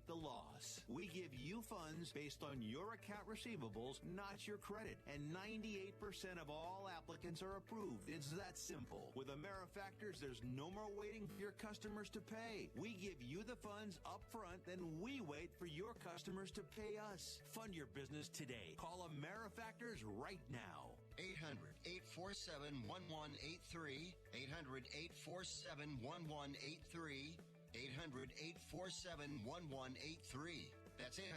take the loss. We give you funds based on your account receivables, not your credit. And 98% of all applicants are approved. It's that simple. With AmeriFactors, there's no more waiting for your customers to pay. We give you the funds up front, then we wait for your customers to pay us. Fund your business today. Call AmeriFactors right now. 800-847-1183. 800-847-1183. 800-847-1183. That's 800-847-1183.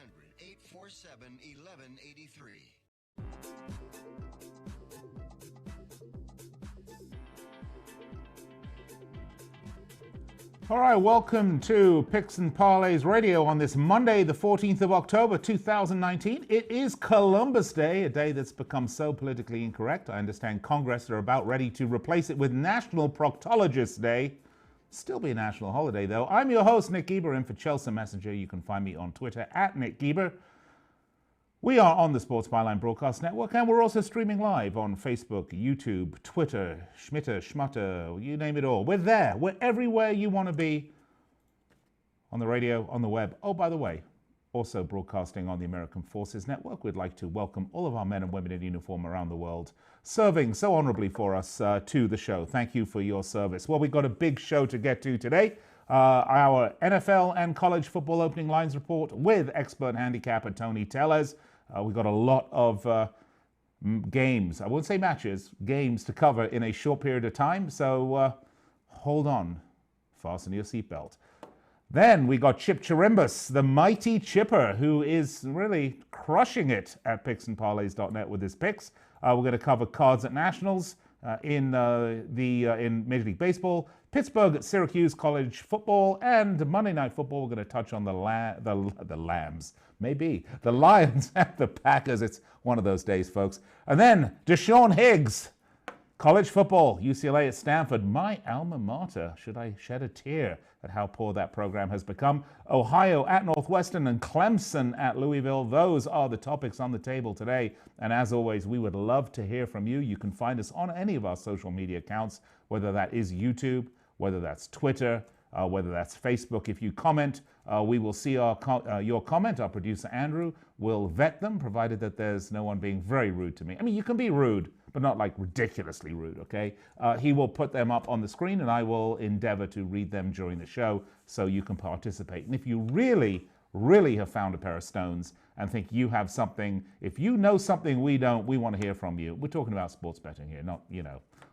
All right, welcome to Picks and Parlays Radio on this Monday, the 14th of October, 2019. It is Columbus Day, a day that's become so politically incorrect. I understand Congress are about ready to replace it with National Proctologist Day. Still be a national holiday, though. I'm your host, Nick Geber, in for Chelsa Messinger. You can find me on Twitter at Nick Geber. We are on the Sports Byline Broadcast Network, and we're also streaming live on Facebook, YouTube, Twitter, Schmutter, you name it all. We're there. We're everywhere you want to be, on the radio, on the web. Oh, by the way, also broadcasting on the American Forces Network. We'd like to welcome all of our men and women in uniform around the world, serving so honorably for us to the show. Thank you for your service. Well, we've got a big show to get to today. Our NFL and college football opening lines report with expert handicapper Tony Tellez. We've got a lot of games, I won't say matches, games to cover in a short period of time. So hold on, fasten your seatbelt. Then we got Chip Chirimbes, the mighty Chipper, who is really crushing it at picksandparlays.net with his picks. We're going to cover cards at Nationals in Major League Baseball, Pittsburgh at Syracuse College football, and Monday Night Football. We're going to touch on the Lambs, maybe the Lions and the Packers. It's one of those days, folks. And then Deshaun Higgs, college football, UCLA at Stanford, my alma mater. Should I shed a tear at how poor that program has become? Ohio at Northwestern and Clemson at Louisville. Those are the topics on the table today. And as always, we would love to hear from you. You can find us on any of our social media accounts, whether that is YouTube, whether that's Twitter, whether that's Facebook. If you comment, we will see your comment. Our producer, Andrew, will vet them, provided that there's no one being very rude to me. I mean, you can be rude, but not like ridiculously rude, okay? He will put them up on the screen, and I will endeavor to read them during the show so you can participate. And if you really have found a pair of stones and think you have something, if you know something we don't, we want to hear from you. We're talking about sports betting here, not,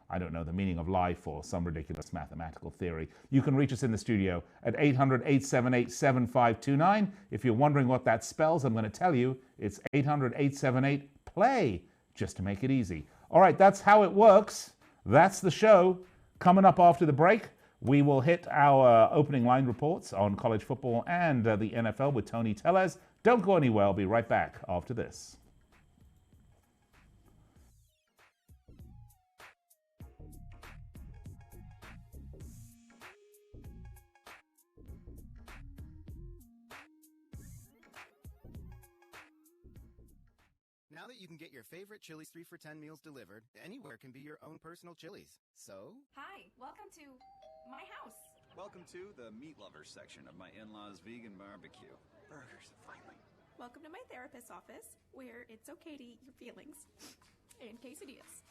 I don't know, the meaning of life or some ridiculous mathematical theory. You can reach us in the studio at 800-878-7529. If you're wondering what that spells, I'm going to tell you. It's 800-878-PLAY, just to make it easy. All right, that's how it works. That's the show. Coming up after the break, we will hit our opening line reports on college football and the NFL with Tony Tellez. Don't go anywhere. I'll be right back after this. Now that you can get your favorite Chili's 3 for $10 meals delivered, anywhere can be your own personal Chili's. So? Hi, welcome to my house. Welcome to the meat lovers section of my in-laws' vegan barbecue. Burgers, finally. Welcome to my therapist's office, where it's okay to eat your feelings. And quesadillas.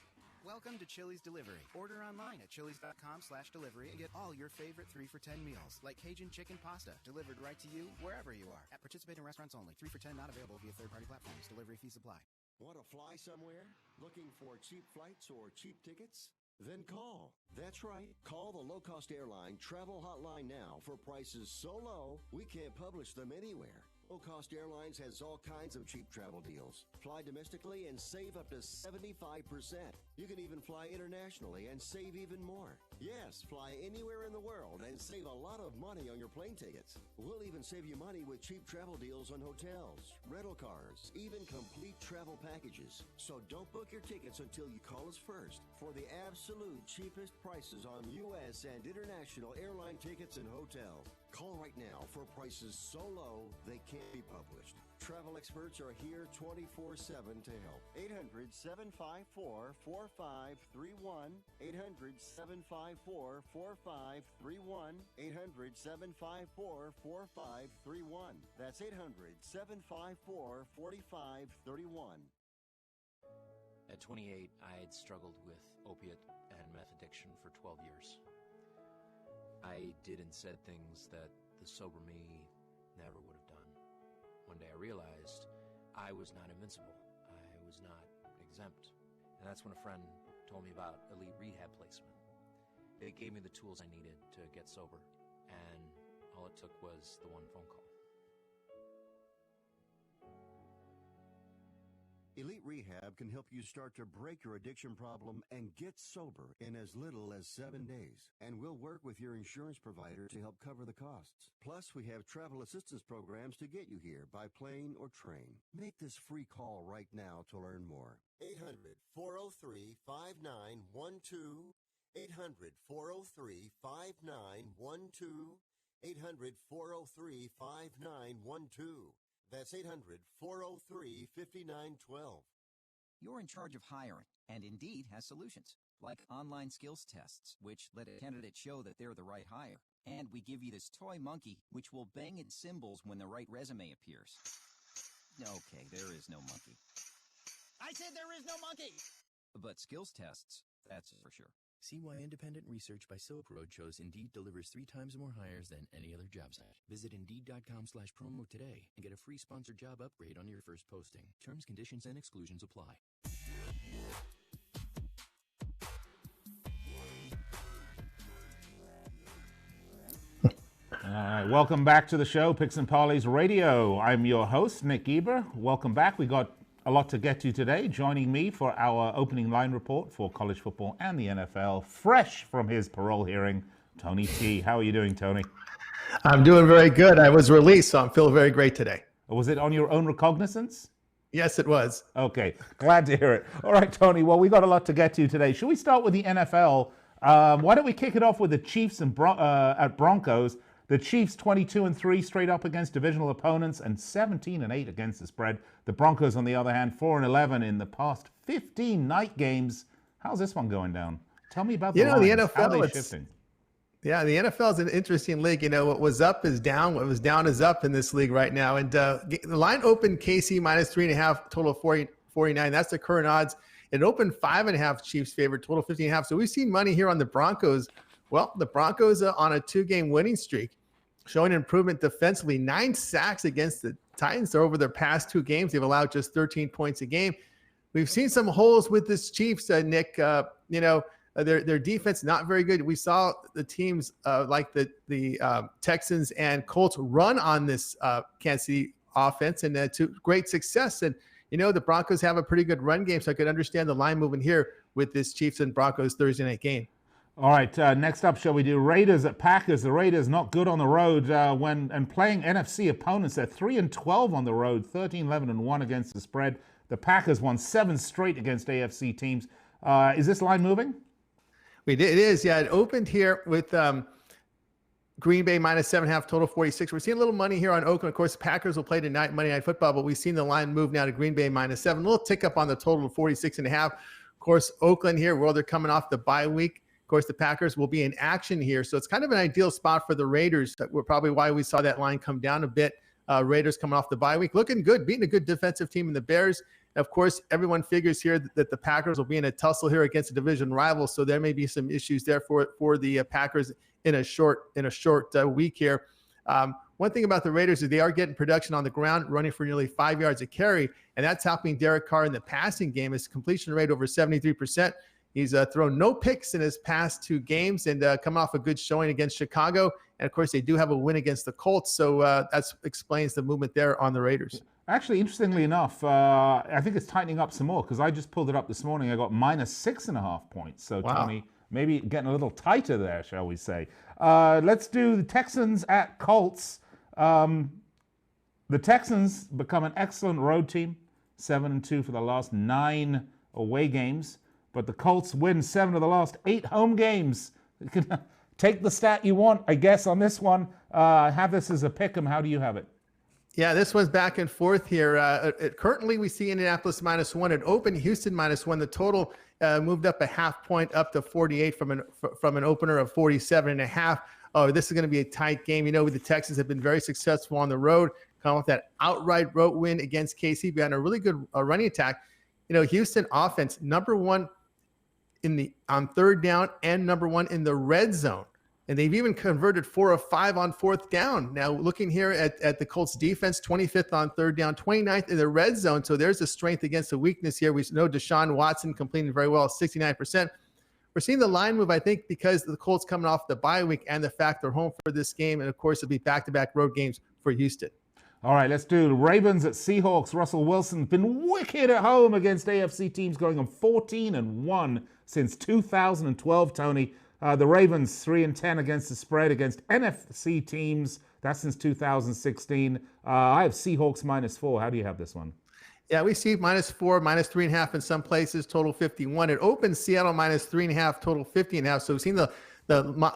Welcome to Chili's Delivery. Order online at chili's.com/delivery and get all your favorite 3 for $10 meals, like Cajun chicken pasta, delivered right to you wherever you are. At participating restaurants only. 3 for $10 not available via third-party platforms. Delivery fees apply. Want to fly somewhere? Looking for cheap flights or cheap tickets? Then call. That's right. Call the low-cost airline travel hotline now for prices so low we can't publish them anywhere. Low-cost airlines has all kinds of cheap travel deals. Fly domestically and save up to 75%. You can even fly internationally and save even more. Yes, fly anywhere in the world and save a lot of money on your plane tickets. We'll even save you money with cheap travel deals on hotels, rental cars, even complete travel packages. So don't book your tickets until you call us first for the absolute cheapest prices on U.S. and international airline tickets and hotels. Call right now for prices so low they can't be published. travel experts are here 24/7 to help. 800-754-4531. 800-754-4531. 800-754-4531. That's 800-754-4531. At 28, I had struggled with opiate and meth addiction for 12 years. I did and said things that the sober me never would have done. One day I realized I was not invincible. I was not exempt. And that's when a friend told me about elite rehab placement. It gave me the tools I needed to get sober, and all it took was the one phone call. Elite Rehab can help you start to break your addiction problem and get sober in as little as 7 days. And we'll work with your insurance provider to help cover the costs. Plus, we have travel assistance programs to get you here by plane or train. Make this free call right now to learn more. 800-403-5912. 800-403-5912. 800-403-5912. That's 800-403-5912. You're in charge of hiring, and Indeed has solutions, like online skills tests, which let a candidate show that they're the right hire. And we give you this toy monkey, which will bang its cymbals when the right resume appears. Okay, there is no monkey. I said there is no monkey! But skills tests, that's for sure. See why independent research by Silk Road shows Indeed delivers 3 times more hires than any other job site. Visit Indeed.com/promo today and get a free sponsored job upgrade on your first posting. Terms, conditions, and exclusions apply. Welcome back to the show, Picks and Parlays Radio. I'm your host, Nick Eber. Welcome back. We got a lot to get to today. Joining me for our opening line report for college football and the NFL, fresh from his parole hearing, Tony T. How are you doing, Tony? I'm doing very good. I was released, so I'm feeling very great today. Was it on your own recognizance? Yes, it was. Okay, glad to hear it. All right, Tony, well, we got a lot to get to today. Should we start with the NFL? Why don't we kick it off with the Chiefs and at Broncos? The Chiefs 22-3 straight up against divisional opponents and 17-8 against the spread. The Broncos, on the other hand, 4-11 in the past 15 night games. How's this one going down? Tell me about the lines. The NFL. How are they shifting? Yeah, the NFL is an interesting league. What was up is down. What was down is up in this league right now. And the line opened KC minus 3.5, total 49. That's the current odds. It opened 5.5 Chiefs favorite, total 15.5. So we've seen money here on the Broncos. Well, the Broncos are on a 2-game winning streak, showing improvement defensively. 9 sacks against the Titans. They're over their past 2 games. They've allowed just 13 points a game. We've seen some holes with this Chiefs, Nick. Their defense not very good. We saw the teams like the Texans and Colts run on this Kansas City offense, and to great success. And the Broncos have a pretty good run game, so I could understand the line moving here with this Chiefs and Broncos Thursday night game. All right, next up, shall we do Raiders at Packers? The Raiders not good on the road when playing NFC opponents. They're 3-12 on the road, 13-11-1 against the spread. The Packers won 7 straight against AFC teams. Is this line moving? It is, yeah. It opened here with Green Bay minus 7.5, total 46. We're seeing a little money here on Oakland. Of course, the Packers will play tonight, Monday Night Football, but we've seen the line move now to Green Bay minus 7. A little tick up on the total of 46.5. Of course, Oakland here, well, they're coming off the bye week. Of course, the Packers will be in action here. So it's kind of an ideal spot for the Raiders. That were probably why we saw that line come down a bit. Raiders coming off the bye week, looking good, beating a good defensive team in the Bears. Of course, everyone figures here that the Packers will be in a tussle here against a division rival. So there may be some issues there for the Packers in a short week here. One thing about the Raiders is they are getting production on the ground, running for nearly 5 yards a carry, and that's helping Derek Carr in the passing game. His completion rate over 73%. He's thrown no picks in his past 2 games and coming off a good showing against Chicago. And, of course, they do have a win against the Colts. So that explains the movement there on the Raiders. Actually, interestingly enough, I think it's tightening up some more because I just pulled it up this morning. I got minus 6.5 points. So, wow. Tony, maybe getting a little tighter there, shall we say. Let's do the Texans at Colts. The Texans become an excellent road team, 7-2 for the last 9 away games. But the Colts win 7 of the last 8 home games. You can take the stat you want, I guess, on this one. Have this as a pick 'em. How do you have it? Yeah, this one's back and forth here. Currently, we see Indianapolis -1. It opened Houston -1. The total moved up a half point up to 48 from an opener of 47.5. Oh, this is going to be a tight game. You know, the Texans have been very successful on the road, coming with that outright road win against KC behind a really good running attack. You know, Houston offense, number one on third down and number one in the red zone. And they've even converted 4 of 5 on fourth down. Now, looking here at the Colts defense, 25th on third down, 29th in the red zone. So there's a strength against a weakness here. We know Deshaun Watson completing very well, 69%. We're seeing the line move, I think, because the Colts coming off the bye week and the fact they're home for this game. And, of course, it'll be back-to-back road games for Houston. All right, let's do the Ravens at Seahawks. Russell Wilson's been wicked at home against AFC teams, going on 14-1 since 2012, Tony. The Ravens 3-10 against the spread against NFC teams. That's since 2016. I have Seahawks -4. How do you have this one? Yeah, we see -4, -3.5 in some places, total 51. It opens Seattle -3.5, total 50.5. So we've seen the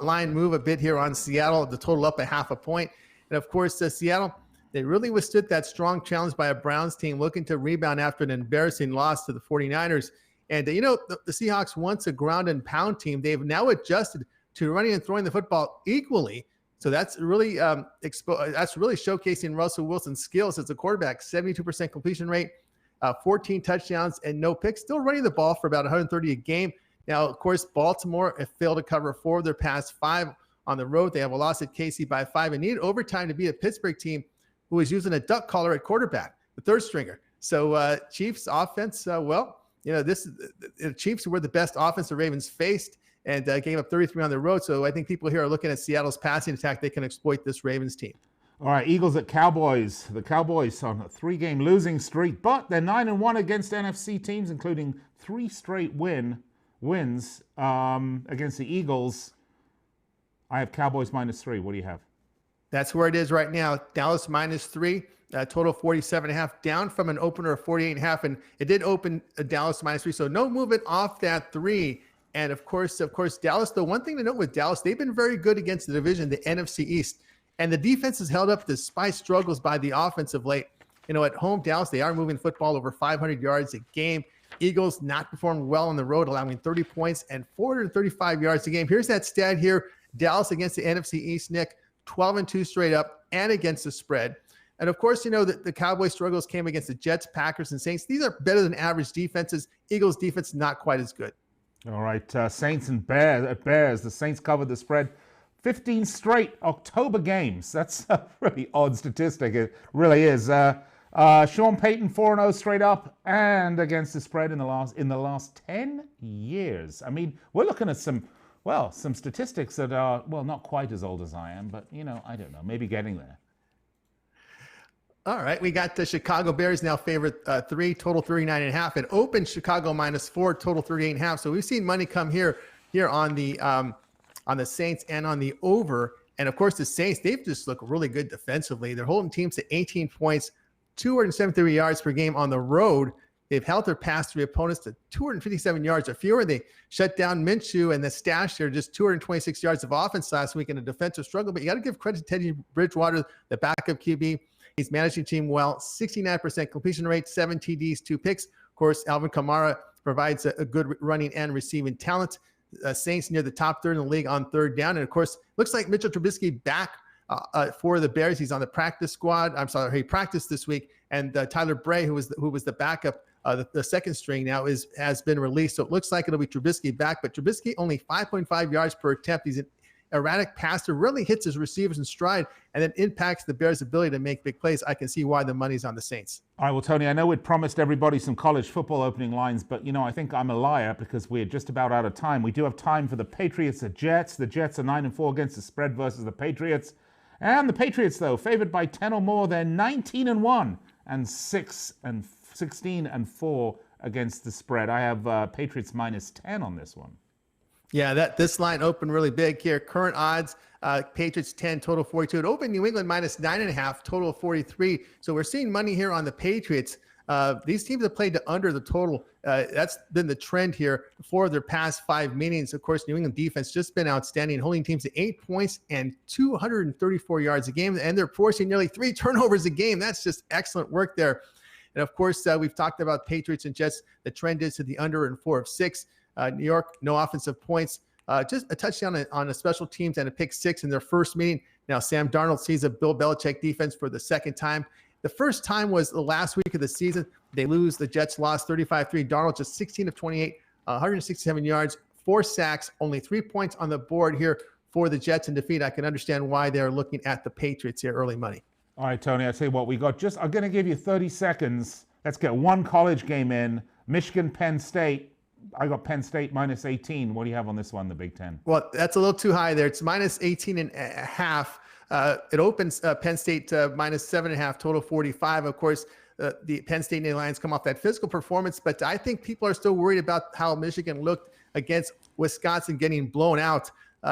line move a bit here on Seattle, the total up a half a point. And of course, Seattle, they really withstood that strong challenge by a Browns team looking to rebound after an embarrassing loss to the 49ers. And, you know, the Seahawks, once a ground and pound team, they've now adjusted to running and throwing the football equally. So that's really showcasing Russell Wilson's skills as a quarterback. 72% completion rate, 14 touchdowns and no picks, still running the ball for about 130 a game. Now, of course, Baltimore have failed to cover 4 of their past 5 on the road. They have a loss at KC by 5 and needed overtime to beat a Pittsburgh team who was using a duck collar at quarterback, the third stringer. So Chiefs offense, you know, the Chiefs were the best offense the Ravens faced and gave up 33 on the road. So I think people here are looking at Seattle's passing attack. They can exploit this Ravens team. All right, Eagles at Cowboys. The Cowboys on a 3-game losing streak, but they're 9-1 against NFC teams, including 3 straight wins against the Eagles. I have Cowboys -3. What do you have? That's where it is right now. Dallas -3. Total 47.5, down from an opener of 48.5, and it did open Dallas -3, so no movement off that 3. And of course, Dallas. The one thing to note with Dallas, they've been very good against the division, the NFC East, and the defense has held up despite struggles by the offense of late. You know, at home, Dallas, they are moving football over 500 yards a game. Eagles not performed well on the road, allowing 30 points and 435 yards a game. Here's that stat here: Dallas against the NFC East, Nick, 12-2 straight up and against the spread. And of course, you know that the Cowboys' struggles came against the Jets, Packers, and Saints. These are better than average defenses. Eagles' defense not quite as good. All right, Saints and Bears. The Saints covered the spread 15 straight October games. That's a really odd statistic. It really is. Sean Payton 4-0 straight up and against the spread in the last 10 years. I mean, we're looking at some statistics that are, not quite as old as I am, but, you know, I don't know, maybe getting there. All right, we got the Chicago Bears now favorite 3, total 39.5. It opened Chicago -4, total 38.5. So we've seen money come here on the Saints and on the over. And of course, the Saints, they've just looked really good defensively. They're holding teams to 18 points, 273 yards per game on the road. They've held their past 3 opponents to 257 yards or fewer. They shut down Minshew and the stash there, just 226 yards of offense last week in a defensive struggle. But you got to give credit to Teddy Bridgewater, the backup QB. He's managing the team well, 69% completion rate, 7 TDs, 2 picks. Of course, Alvin Kamara provides a good running and receiving talent. Saints near the top 3rd in the league on third down. And of course, looks like Mitchell Trubisky back for the Bears. He's on the practice squad. I'm sorry, he practiced this week. And Tyler Bray, who was the backup, the second string now, has been released. So it looks like it'll be Trubisky back. But Trubisky only 5.5 yards per attempt. He's an erratic passer, really hits his receivers in stride, and then impacts the Bears' ability to make big plays. I can see why the money's on the Saints. All right, well, Tony, I know we'd promised everybody some college football opening lines, but, you know, I think I'm a liar because we're just about out of time. We do have time for the Patriots at Jets. The Jets are 9-4 against the spread versus the Patriots. And the Patriots, though, favored by 10 or more. They're 19-1 and 16-4 against the spread. I have Patriots -10 on this one. Yeah, this line opened really big here. Current odds, Patriots 10, total 42. It opened New England -9.5, total 43. So we're seeing money here on the Patriots. These teams have played to under the total. That's been the trend here for their past 5 meetings. Of course, New England defense just been outstanding, holding teams to 8 points and 234 yards a game, and they're forcing nearly 3 turnovers a game. That's just excellent work there. And of course, we've talked about Patriots and Jets. The trend is to the under in 4 of 6. New York, no offensive points. Just a touchdown on a special teams and a pick 6 in their first meeting. Now, Sam Darnold sees a Bill Belichick defense for the second time. The first time was the last week of the season. They lose. The Jets lost 35-3. Darnold just 16 of 28, 167 yards, 4 sacks, only 3 points on the board here for the Jets in defeat. I can understand why they're looking at the Patriots here early money. All right, Tony, I'll tell you what, I'm going to give you 30 seconds. Let's get one college game in. Michigan, Penn State. I got Penn State minus 18. What do you have on this one, the Big Ten? Well, that's a little too high there. It's minus 18.5. It opens Penn State minus 7.5, total 45. Of course, the Penn State Nittany Lions come off that physical performance, but I think people are still worried about how Michigan looked against Wisconsin, getting blown out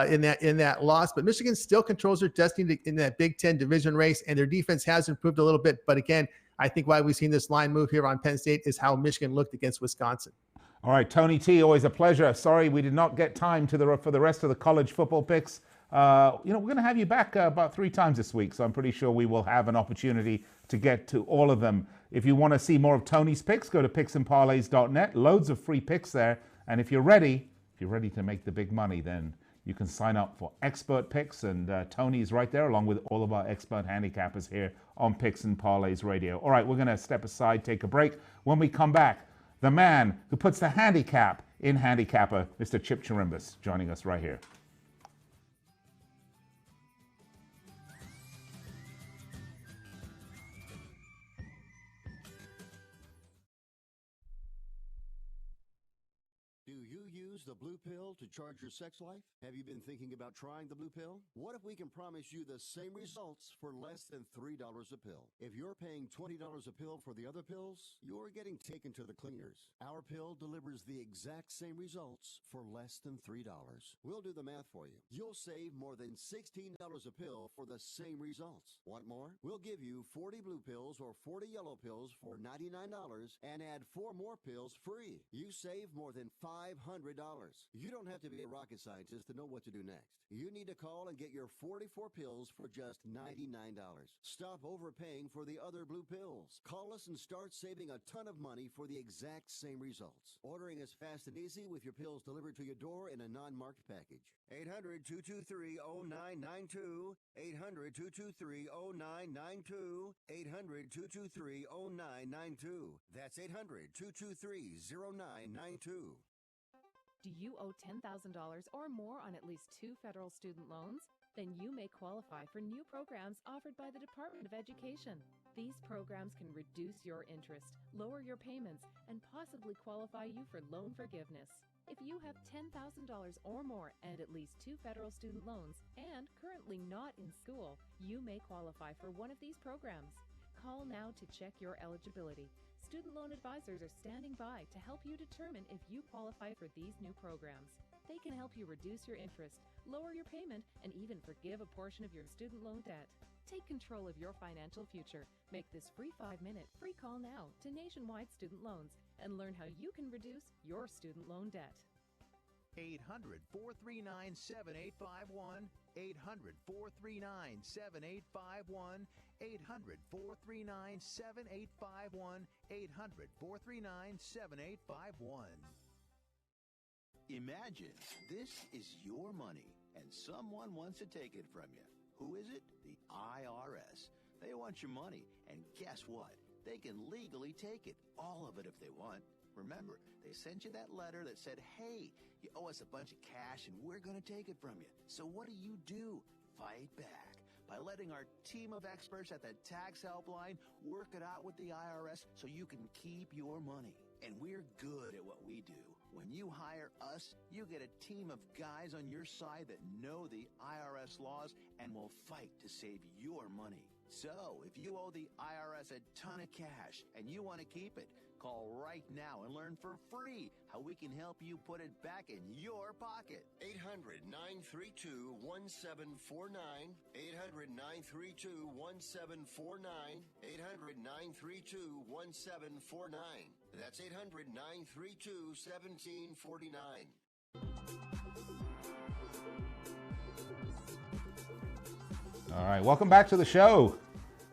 in that loss. But Michigan still controls their destiny in that Big Ten division race, and their defense has improved a little bit. But again, I think why we've seen this line move here on Penn State is how Michigan looked against Wisconsin. All right, Tony T, always a pleasure. Sorry we did not get time for the rest of the college football picks. We're going to have you back about 3 times this week, so I'm pretty sure we will have an opportunity to get to all of them. If you want to see more of Tony's picks, go to picksandparlays.net. Loads of free picks there. And if you're ready to make the big money, then you can sign up for expert picks, and Tony is right there along with all of our expert handicappers here on Picks and Parlays Radio. All right, we're going to step aside, take a break. When we come back, the man who puts the handicap in handicapper, Mr. Chip Chirimbes, joining us right here. The blue pill to charge your sex life? Have you been thinking about trying the blue pill? What if we can promise you the same results for less than $3 a pill? If you're paying $20 a pill for the other pills, you're getting taken to the cleaners. Our pill delivers the exact same results for less than $3. We'll do the math for you. You'll save more than $16 a pill for the same results. Want more? We'll give you 40 blue pills or 40 yellow pills for $99 and add 4 more pills free. You save more than $500. You don't have to be a rocket scientist to know what to do next. You need to call and get your 44 pills for just $99. Stop overpaying for the other blue pills. Call us and start saving a ton of money for the exact same results. Ordering is fast and easy with your pills delivered to your door in a non-marked package. 800-223-0992. 800-223-0992. 800-223-0992. That's 800-223-0992. Do you owe $10,000 or more on at least 2 federal student loans? Then you may qualify for new programs offered by the Department of Education. These programs can reduce your interest, lower your payments, and possibly qualify you for loan forgiveness. If you have $10,000 or more and at least 2 federal student loans and currently not in school, you may qualify for one of these programs. Call now to check your eligibility. Student loan advisors are standing by to help you determine if you qualify for these new programs. They can help you reduce your interest, lower your payment, and even forgive a portion of your student loan debt. Take control of your financial future. Make this free 5-minute free call now to Nationwide Student Loans and learn how you can reduce your student loan debt. 800-439-7851. 800-439-7851. 800-439-7851. 800-439-7851. Imagine this is your money and someone wants to take it from you. Who is it? The IRS. They want your money, and guess what? They can legally take it, all of it if they want. Remember, they sent you that letter that said, hey, you owe us a bunch of cash and we're going to take it from you. So what do? Fight back by letting our team of experts at the tax helpline work it out with the IRS so you can keep your money. And we're good at what we do. When you hire us, you get a team of guys on your side that know the IRS laws and will fight to save your money. So, if you owe the IRS a ton of cash and you want to keep it, call right now and learn for free how we can help you put it back in your pocket. 800-932-1749. 800-932-1749. 800-932-1749. That's 800-932-1749. All right, welcome back to the show.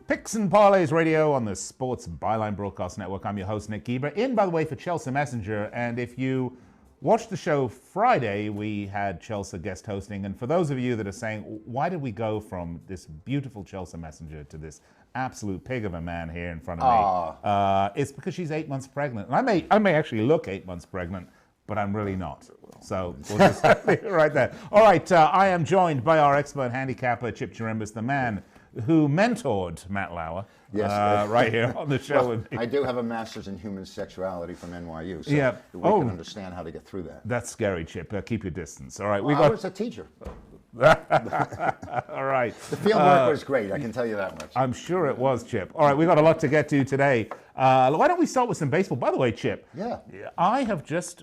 Picks and Parlays Radio on the Sports Byline Broadcast Network. I'm your host, Nick Geber. In, by the way, for Chelsa Messinger. And if you watched the show Friday, we had Chelsa guest hosting. And for those of you that are saying, why did we go from this beautiful Chelsa Messinger to this absolute pig of a man here in front of me? It's because she's 8 months pregnant. And I may actually look 8 months pregnant, but I'm really not. So we'll just leave it right there. All right, I am joined by our expert handicapper, Chip Chirimbes, the man who mentored Matt Lauer, right here on the show. Well, I do have a master's in human sexuality from NYU, so yeah. we can understand how to get through that. That's scary, Chip. Keep your distance. All right, I was a teacher. All right. The field work was great, I can tell you that much. I'm sure it was, Chip. All right, we've got a lot to get to today. Why don't we start with some baseball? By the way, Chip, I have just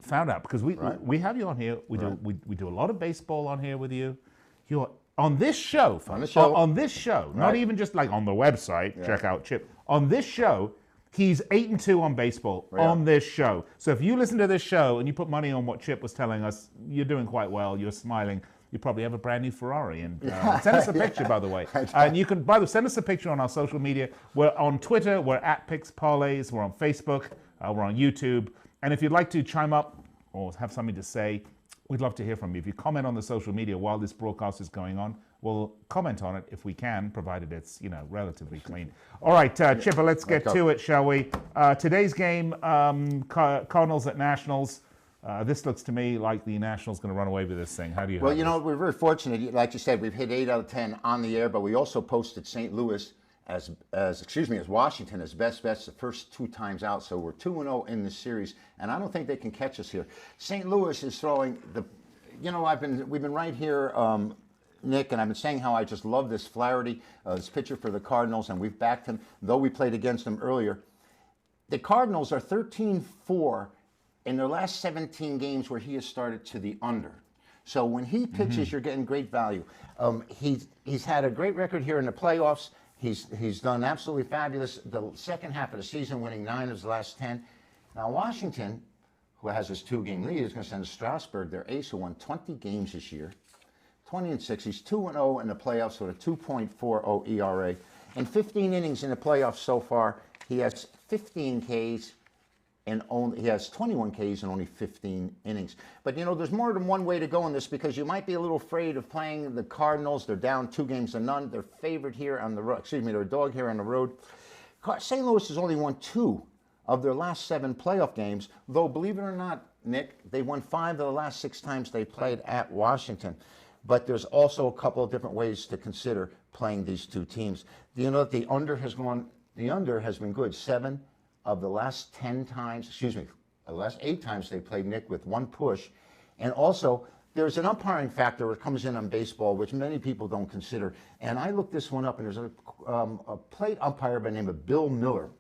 found out, because we have you on here. We do a lot of baseball on here with you. You're on this show, folks. On this show, not even just like on the website. Check out Chip. On this show, he's 8-2 on baseball on this show. So if you listen to this show and you put money on what Chip was telling us, you're doing quite well. You're smiling. You probably have a brand new Ferrari. And send us a picture, by the way. And you can, send us a picture on our social media. We're on Twitter. We're at Picks Parlays. We're on Facebook. We're on YouTube. And if you'd like to chime up or have something to say, we'd love to hear from you. If you comment on the social media while this broadcast is going on, we'll comment on it if we can, provided it's, relatively clean. All right, Chipper, let's get to it, shall we? Today's game, Cardinals at Nationals. This looks to me like the Nationals going to run away with this thing. How do you? Well, we're very fortunate. Like you said, we've hit 8 out of 10 on the air, but we also posted St. Louis as Washington as best bets the first 2 times out. So we're 2-0 in this series, and I don't think they can catch us here. St. Louis is throwing we've been right here, Nick, and I've been saying how I just love this Flaherty, this pitcher for the Cardinals, and we've backed him, though we played against him earlier. The Cardinals are 13-4 in their last 17 games where he has started to the under. So when he pitches, you're getting great value. He's had a great record here in the playoffs. He's done absolutely fabulous. The second half of the season, winning 9 of his last 10. Now Washington, who has his 2-game lead, is going to send Strasburg, their ace, who won 20 games this year, 20-6. He's 2-0 in the playoffs with a 2.40 ERA. In 15 innings in the playoffs so far, he has 15 Ks. He has 21 Ks in only 15 innings. But, there's more than one way to go in this, because you might be a little afraid of playing the Cardinals. They're down 2-0. They're favored here on the road. They're a dog here on the road. St. Louis has only won 2 of their last 7 playoff games, though, believe it or not, Nick, they won 5 of the last 6 times they played at Washington. But there's also a couple of different ways to consider playing these 2 teams. The under has been good. 7 of the last 10 times, the last 8 times they played, Nick, with 1 push. And also, there's an umpiring factor that comes in on baseball, which many people don't consider. And I looked this one up, and there's a plate umpire by the name of Bill Miller.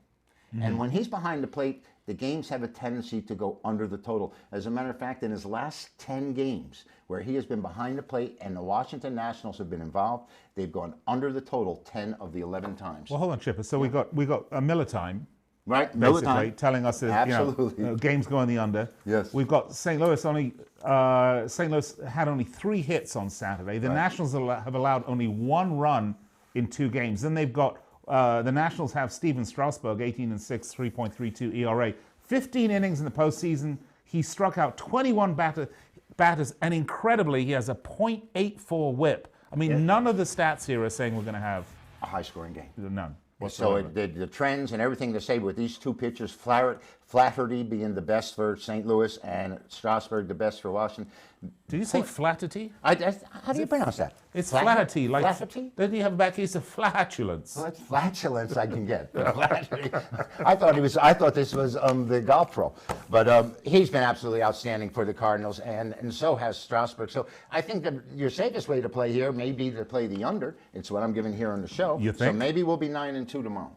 And when he's behind the plate, the games have a tendency to go under the total. As a matter of fact, in his last 10 games, where he has been behind the plate and the Washington Nationals have been involved, they've gone under the total 10 of the 11 times. Well, hold on, Chipper. So we got a Miller time. Right, Miller time. Telling us that games go in the under. Yes. We've got St. Louis St. Louis had only 3 hits on Saturday. The Nationals have allowed only 1 run in 2 games. Then they've got the Nationals have Steven Strasburg, 18-6, 3.32 ERA, 15 innings in the postseason. He struck out 21 batters, and incredibly, he has a .84 WHIP. I mean, none of the stats here are saying we're going to have a high-scoring game. None. So the trends and everything to say with these 2 pitchers, Flaherty being the best for St. Louis and Strasburg the best for Washington. Did you say Flaherty? How do you pronounce that? It's Flaherty. Like, Flaherty? Then you have back case of flatulence. Well, that's flatulence I can get. I thought this was the golf pro, but he's been absolutely outstanding for the Cardinals, and so has Strasburg. So I think that your safest way to play here may be to play the under. It's what I'm giving here on the show. You think? So maybe we'll be 9-2 tomorrow.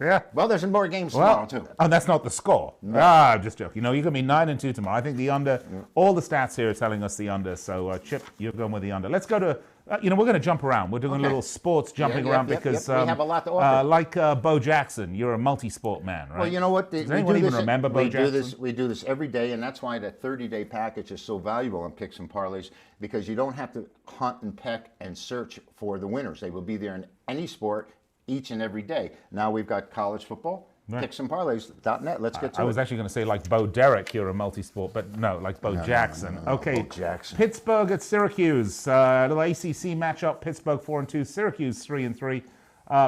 Yeah. Well, there's more games tomorrow, too. Oh, that's not the score. No. I'm just joking. You're going to be 9-2 tomorrow. I think the under, all the stats here are telling us the under. So, Chip, you're going with the under. Let's go to, we're going to jump around. We're doing a little sports jumping around because we have a lot to offer. Like Bo Jackson, you're a multi-sport man, right? Well, you know what? Does anyone even remember Bo Jackson? We do this every day, and that's why the 30-day package is so valuable on Picks and Parlays, because you don't have to hunt and peck and search for the winners. They will be there in any sport each and every day. Now we've got college football, picksandparlays.net. Let's get to it. I was actually going to say like Bo Derek, you're a multi-sport, but no, like Bo Jackson. No, okay, Bo Jackson. Pittsburgh at Syracuse. Little ACC matchup. Pittsburgh 4-2, Syracuse 3-3.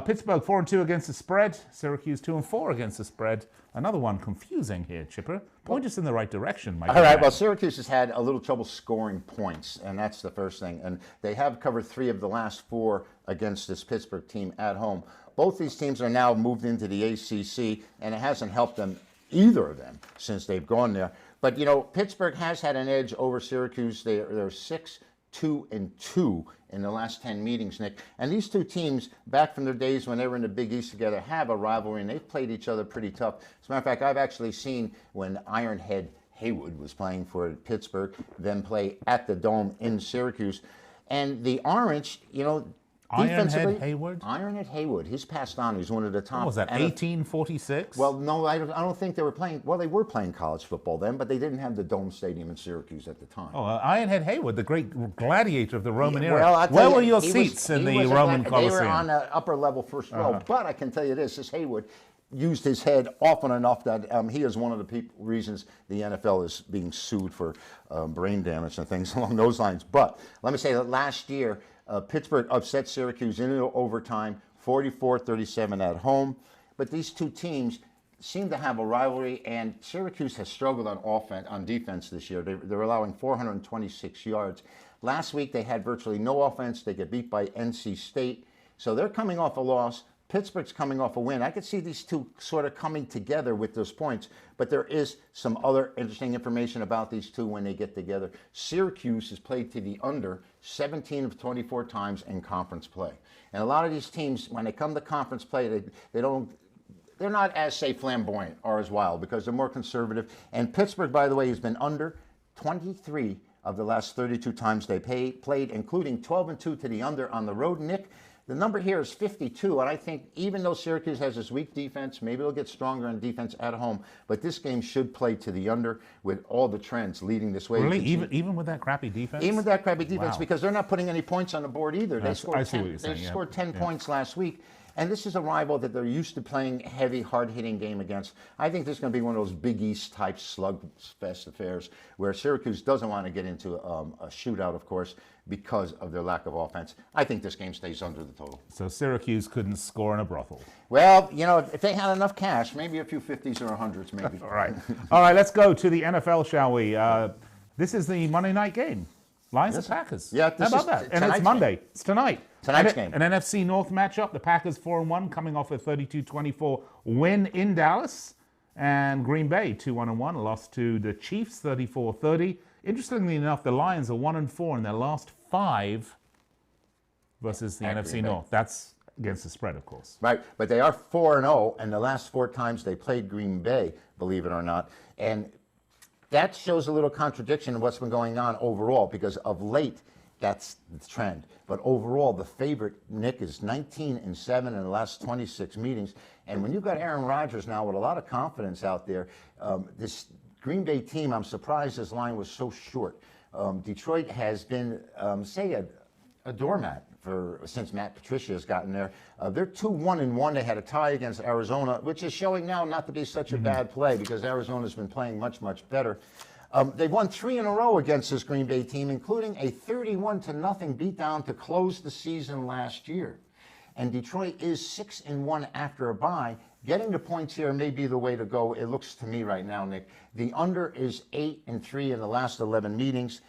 Pittsburgh 4-2 against the spread. Syracuse 2-4 against the spread. Another one confusing here, Chipper. Point us in the right direction, Mike. All right, well, Syracuse has had a little trouble scoring points, and that's the first thing. And they have covered 3 of the last 4 against this Pittsburgh team at home. Both these teams are now moved into the ACC, and it hasn't helped them, either of them, since they've gone there. But, Pittsburgh has had an edge over Syracuse. They're 6-2-2 in the last 10 meetings, Nick. And these two teams, back from their days when they were in the Big East together, have a rivalry, and they've played each other pretty tough. As a matter of fact, I've actually seen when Ironhead Haywood was playing for Pittsburgh, them play at the Dome in Syracuse. And the Orange, defensively, Ironhead Haywood. He's passed on. He's one of the top. What was that, 1846? Well, no, I don't think they were playing. Well, they were playing college football then, but they didn't have the Dome Stadium in Syracuse at the time. Oh, Ironhead Haywood, the great gladiator of the Roman era. Well, where were your seats in the Roman Colosseum? They were on the upper level first row. But I can tell you this Haywood used his head often enough that he is one of the reasons the NFL is being sued for brain damage and things along those lines. But let me say that last year, Pittsburgh upset Syracuse in overtime, 44-37 at home. But these two teams seem to have a rivalry, and Syracuse has struggled on defense this year. They're allowing 426 yards. Last week, they had virtually no offense. They get beat by NC State. So they're coming off a loss. Pittsburgh's coming off a win. I could see these two sort of coming together with those points, but there is some other interesting information about these two when they get together. Syracuse has played to the under 17 of 24 times in conference play. And a lot of these teams, when they come to conference play, they're not as, say, flamboyant or as wild because they're more conservative. And Pittsburgh, by the way, has been under 23 of the last 32 times they played, including 12-2 to the under on the road, Nick. The number here is 52, and I think even though Syracuse has this weak defense, maybe they'll get stronger on defense at home, but this game should play to the under with all the trends leading this way. Really? Even with that crappy defense? Even with that crappy defense, wow. Because they're not putting any points on the board either. They scored 10 points last week. And this is a rival that they're used to playing heavy, hard-hitting game against. I think this is going to be one of those Big East-type slugfest affairs where Syracuse doesn't want to get into a shootout, of course, because of their lack of offense. I think this game stays under the total. So Syracuse couldn't score in a brothel. Well, if they had enough cash, maybe a few 50s or 100s, maybe. All right, let's go to the NFL, shall we? This is the Monday night game. Lions and Packers. Yeah, how about that? And it's Monday. Game. It's tonight. Tonight's game. An NFC North matchup. The Packers 4-1, coming off a 32-24 win in Dallas. And Green Bay 2-1, lost to the Chiefs 34-30. Interestingly enough, the Lions are 1-4 in their last 5 versus the NFC North. That's against the spread, of course. Right, but they are 4-0 in the last 4 times they played Green Bay, believe it or not. And that shows a little contradiction in what's been going on overall, because of late, that's the trend. But overall, the favorite, Nick, is 19-7 in the last 26 meetings. And when you've got Aaron Rodgers now with a lot of confidence out there, this Green Bay team, I'm surprised this line was so short. Detroit has been, a doormat since Matt Patricia has gotten there. They're 2-1-1. They had a tie against Arizona, which is showing now not to be such a bad play because Arizona's been playing much, much better. They've won 3 in a row against this Green Bay team, including a 31-0 beatdown to close the season last year. And Detroit is 6-1 after a bye, getting the points here may be the way to go. It looks to me right now, Nick. The under is 8-3 in the last 11 meetings,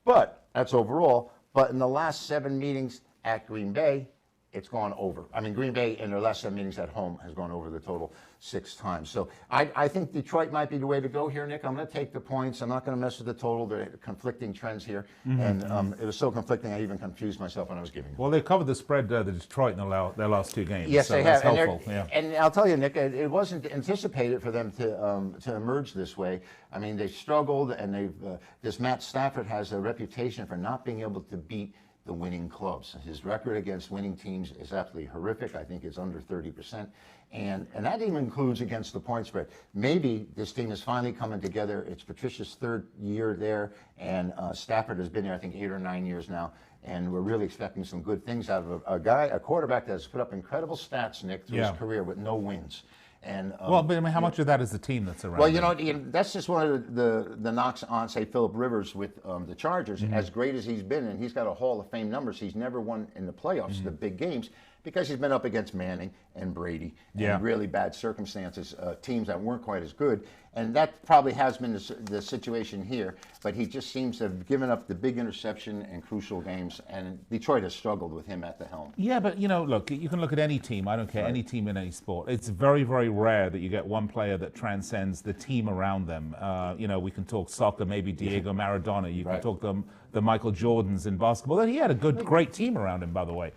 but that's overall. But in the last 7 meetings at Green Bay, it's gone over. I mean, Green Bay in their last 7 meetings at home has gone over the total 6 times. So I think Detroit might be the way to go here, Nick. I'm going to take the points. I'm not going to mess with the total. There are conflicting trends here. And it was so conflicting, I even confused myself when I was giving it. Well, they've covered the spread, the Detroit, in their last 2 games. Yes, so they that's have. helpful. And I'll tell you, Nick, it wasn't anticipated for them to emerge this way. I mean, they struggled, and this Matt Stafford has a reputation for not being able to beat the winning clubs. His record against winning teams is absolutely horrific. I think it's under 30%. And that even includes against the point spread. Maybe this team is finally coming together. It's Patricia's 3rd year there, and Stafford has been there, I think, 8 or 9 years now. And we're really expecting some good things out of a quarterback that has put up incredible stats, Nick, through his career with no wins. And well, but I mean, how much of that is the team that's around? Well, you know, that's just one of the knocks on, say, Phillip Rivers with the Chargers. As great as he's been, and he's got a Hall of Fame numbers, he's never won in the playoffs, the big games, because he's been up against Manning and Brady and really bad circumstances, teams that weren't quite as good. And that probably has been the situation here. But he just seems to have given up the big interception in crucial games. And Detroit has struggled with him at the helm. Yeah, but, you know, look, you can look at any team. I don't care, any team in any sport. It's very, very rare that you get one player that transcends the team around them. You know, we can talk soccer, maybe Diego Maradona. You can talk the Michael Jordans in basketball. He had a great team around him, by the way.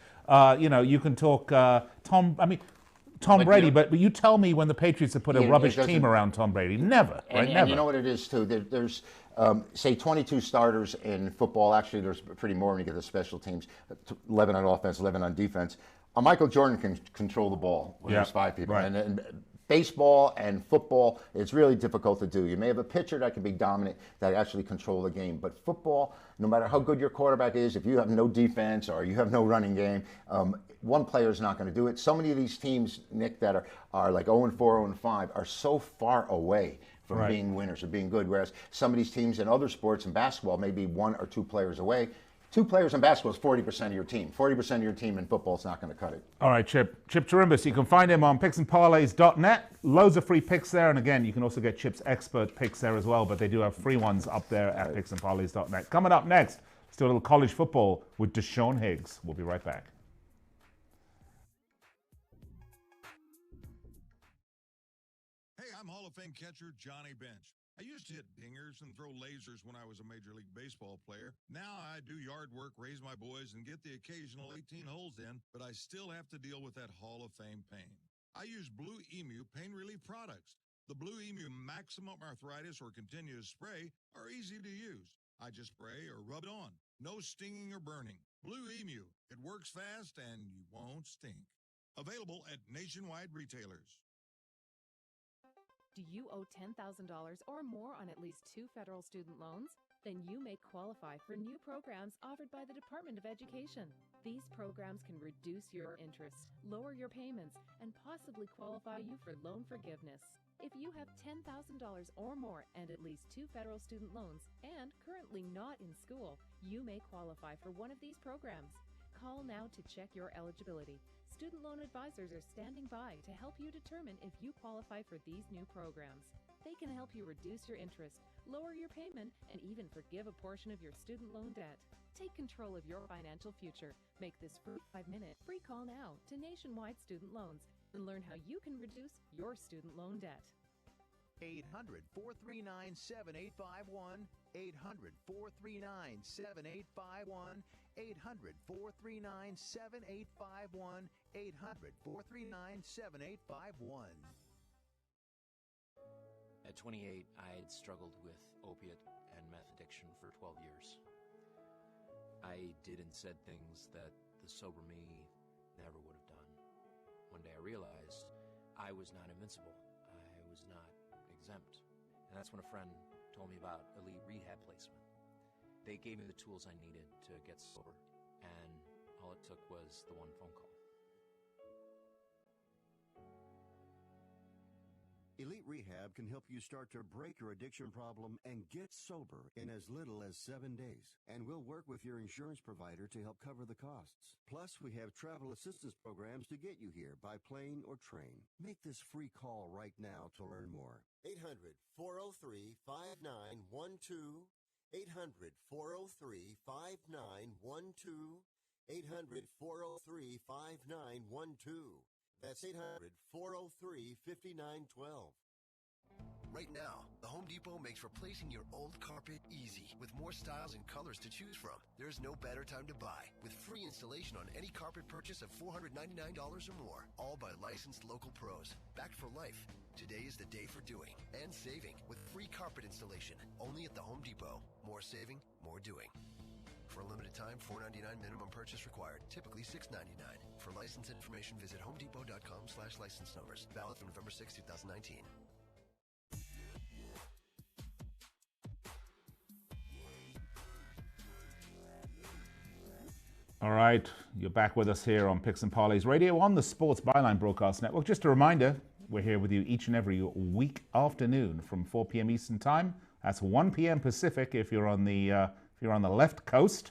You know, you can talk Tom Brady, but you tell me when the Patriots have put a rubbish team around Tom Brady. Never, right? Never. And you know what it is, too? There's, say, 22 starters in football. Actually, there's pretty more when you get the special teams. 11 on offense, 11 on defense. Michael Jordan can control the ball when there's 5 people. Right. And baseball and football, it's really difficult to do. You may have a pitcher that can be dominant, that actually control the game. But football, no matter how good your quarterback is, if you have no defense or you have no running game, one player is not going to do it. So many of these teams, Nick, that are like 0-4, 0-5, are so far away from being winners or being good, whereas some of these teams in other sports, in basketball, may be 1 or 2 players away. 2 players in basketball is 40% of your team. 40% of your team in football is not going to cut it. All right, Chip Chirimbes. You can find him on picksandparlays.net. Loads of free picks there. And again, you can also get Chip's expert picks there as well, but they do have free ones up there at picksandparlays.net. Coming up next, let's do a little college football with Deshaun Higgs. We'll be right back. Hey, I'm Hall of Fame catcher Johnny Bench. I used to hit dingers and throw lasers when I was a Major League Baseball player. Now I do yard work, raise my boys, and get the occasional 18 holes in, but I still have to deal with that Hall of Fame pain. I use Blue Emu pain relief products. The Blue Emu Maximum Arthritis or Continuous Spray are easy to use. I just spray or rub it on. No stinging or burning. Blue Emu. It works fast and you won't stink. Available at nationwide retailers. Do you owe $10,000 or more on at least 2 federal student loans? Then you may qualify for new programs offered by the Department of Education. These programs can reduce your interest, lower your payments, and possibly qualify you for loan forgiveness. If you have $10,000 or more and at least 2 federal student loans and currently not in school, you may qualify for one of these programs. Call now to check your eligibility. Student loan advisors are standing by to help you determine if you qualify for these new programs. They can help you reduce your interest, lower your payment, and even forgive a portion of your student loan debt. Take control of your financial future. Make this free 5-minute free call now to Nationwide Student Loans and learn how you can reduce your student loan debt. 800-439-7851, 800-439-7851, 800-439-7851, 800-439-7851. At 28, I had struggled with opiate and meth addiction for 12 years. I did and said things that the sober me never would have done. One day I realized I was not invincible. I was not exempt. And that's when a friend told me about elite rehab placement. They gave me the tools I needed to get sober, and all it took was the one phone call. Elite Rehab can help you start to break your addiction problem and get sober in as little as 7 days. And we'll work with your insurance provider to help cover the costs. Plus, we have travel assistance programs to get you here by plane or train. Make this free call right now to learn more. 800-403-5912. 800-403-5912. 800-403-5912. That's 800-403-5912. Right now, the Home Depot makes replacing your old carpet easy. With more styles and colors to choose from, there's no better time to buy. With free installation on any carpet purchase of $499 or more, all by licensed local pros. Backed for life. Today is the day for doing and saving with free carpet installation. Only at the Home Depot. More saving, more doing. For a limited time, $4.99 minimum purchase required. Typically $6.99. For license information, visit homedepot.com/license numbers. Valid from November 6, 2019. All right, you're back with us here on Picks and Parlays Radio on the Sports Byline Broadcast Network. Just a reminder, we're here with you each and every week afternoon from 4 p.m. Eastern Time. That's 1 p.m. Pacific if you're on the left coast.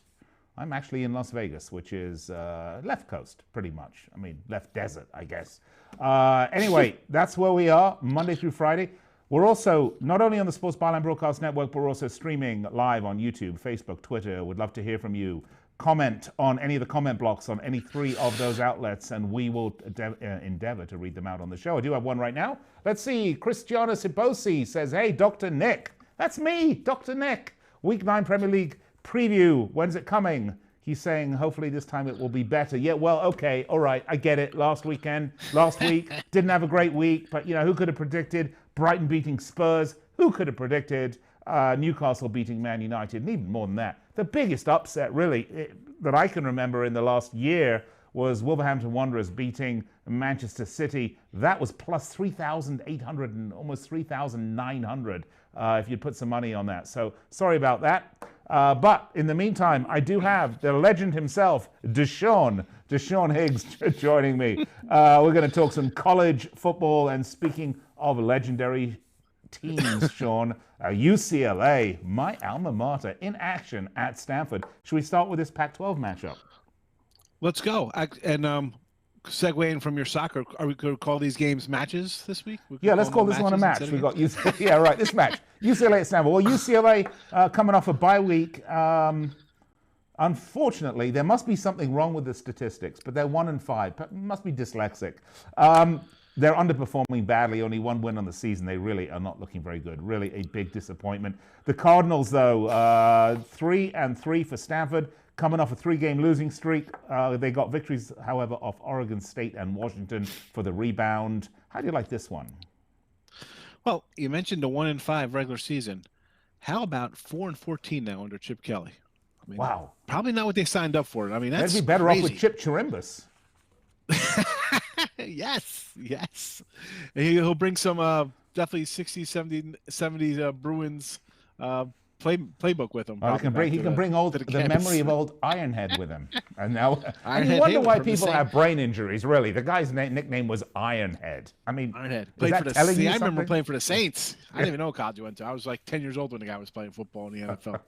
I'm actually in Las Vegas, which is left coast, pretty much. I mean, left desert, I guess. Anyway, that's where we are, Monday through Friday. We're also not only on the Sports Byline Broadcast Network, but we're also streaming live on YouTube, Facebook, Twitter. We'd love to hear from you. Comment on any of the comment blocks on any three of those outlets, and we will endeavor to read them out on the show. I do have one right now. Let's see. Christiana Sibosi says, hey, Dr. Nick. That's me, Dr. Nick. Week 9 Premier League preview. When's it coming? He's saying, hopefully this time it will be better. Yeah, well, okay, all right, I get it. Last week, didn't have a great week, but, who could have predicted Brighton beating Spurs? Who could have predicted Newcastle beating Man United? And even more than that, the biggest upset, really, that I can remember in the last year was Wolverhampton Wanderers beating Manchester City. That was plus 3,800 and almost 3,900 if you put some money on that. So sorry about that. But in the meantime, I do have the legend himself, Deshaun Higgs, joining me. We're going to talk some college football. And speaking of legendary teams, Sean, UCLA, my alma mater, in action at Stanford. Should we start with this Pac-12 matchup? Let's go. And segueing from your soccer, are we going to call these games matches this week? Yeah, let's call this one a match. We got UCLA. Yeah, right. This match, UCLA at Stanford. Well, UCLA coming off a bye week. Unfortunately, there must be something wrong with the statistics, but they're 1-5. Must be dyslexic. They're underperforming badly. Only one win on the season. They really are not looking very good. Really a big disappointment. The Cardinals, though, 3-3 for Stanford, coming off a 3-game losing streak. They got victories, however, off Oregon State and Washington for the rebound. How do you like this one? Well, you mentioned the 1-5 regular season. How about 4-14 now under Chip Kelly? I mean, wow. Probably not what they signed up for. I mean, that's they'd be better crazy. off with Chip Chirimbes. Yes. He'll bring some definitely 60s, 70s Bruins playbook with him. He can bring the memory of old Ironhead with him. And now, and you wonder why people have brain injuries. Really, the guy's nickname was Ironhead. I mean, Ironhead. Played for the. I remember playing for the Saints. I didn't even know what college you went to. I was like 10 years old when the guy was playing football in the NFL.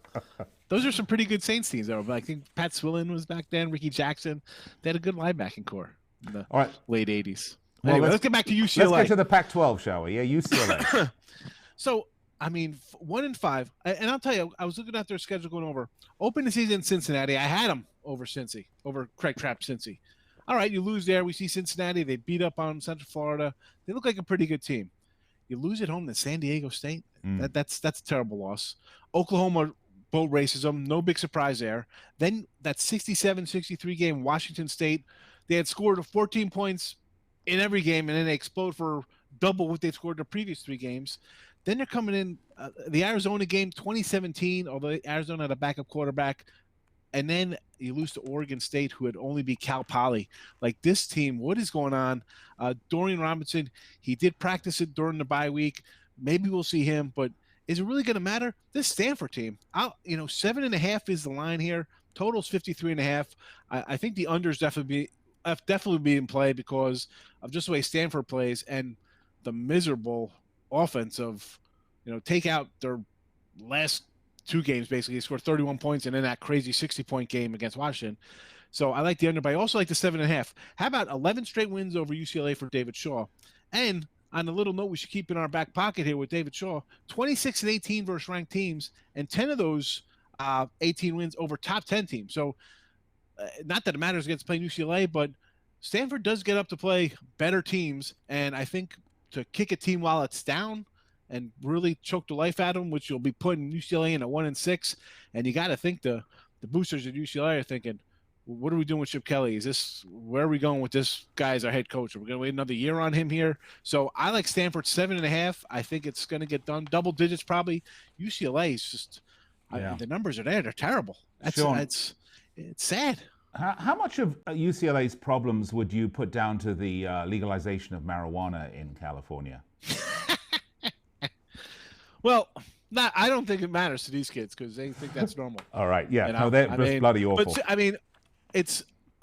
Those are some pretty good Saints teams, though. I think Pat Swillen was back then. Ricky Jackson. They had a good linebacking core in the late 80s. Well, anyway, let's get back to UCLA. Let's get to the Pac-12, shall we? Yeah, UCLA. So, I mean, 1-5, and I'll tell you, I was looking at their schedule going over. Open the season in Cincinnati. I had them over Cincy, over CraigTrapp Cincy. All right, you lose there. We see Cincinnati. They beat up on Central Florida. They look like a pretty good team. You lose at home to San Diego State. That's a terrible loss. Oklahoma boat races them. No big surprise there. Then that 67-63 game, Washington State. They had scored 14 points in every game, and then they explode for double what they scored the previous 3 games. Then they're coming in the Arizona game, 2017, although Arizona had a backup quarterback. And then you lose to Oregon State, who had only beat Cal Poly. Like, this team, what is going on? Dorian Robinson, he did practice it during the bye week. Maybe we'll see him, but is it really going to matter? This Stanford team, 7.5 is the line here. Total's 53.5. I think the unders definitely be in play because of just the way Stanford plays and the miserable offense of, take out their last two games, basically. They scored 31 points and then that crazy 60-point game against Washington. So I like the under, but I also like the 7.5. How about 11 straight wins over UCLA for David Shaw? And on a little note we should keep in our back pocket here with David Shaw, 26-18 versus ranked teams, and 10 of those 18 wins over top 10 teams. So not that it matters against playing UCLA, but Stanford does get up to play better teams, and I think to kick a team while it's down and really choke the life out of them, which you'll be putting UCLA in at 1-6, and you got to think the boosters at UCLA are thinking, what are we doing with Chip Kelly? Where are we going with this guy as our head coach? Are we going to wait another year on him here? So I like Stanford 7.5. I think it's going to get done double digits probably. UCLA is just the numbers are there. They're terrible. It's sad. How much of UCLA's problems would you put down to the legalization of marijuana in California? Well, I don't think it matters to these kids because they think that's normal. All right, yeah, they're just bloody awful.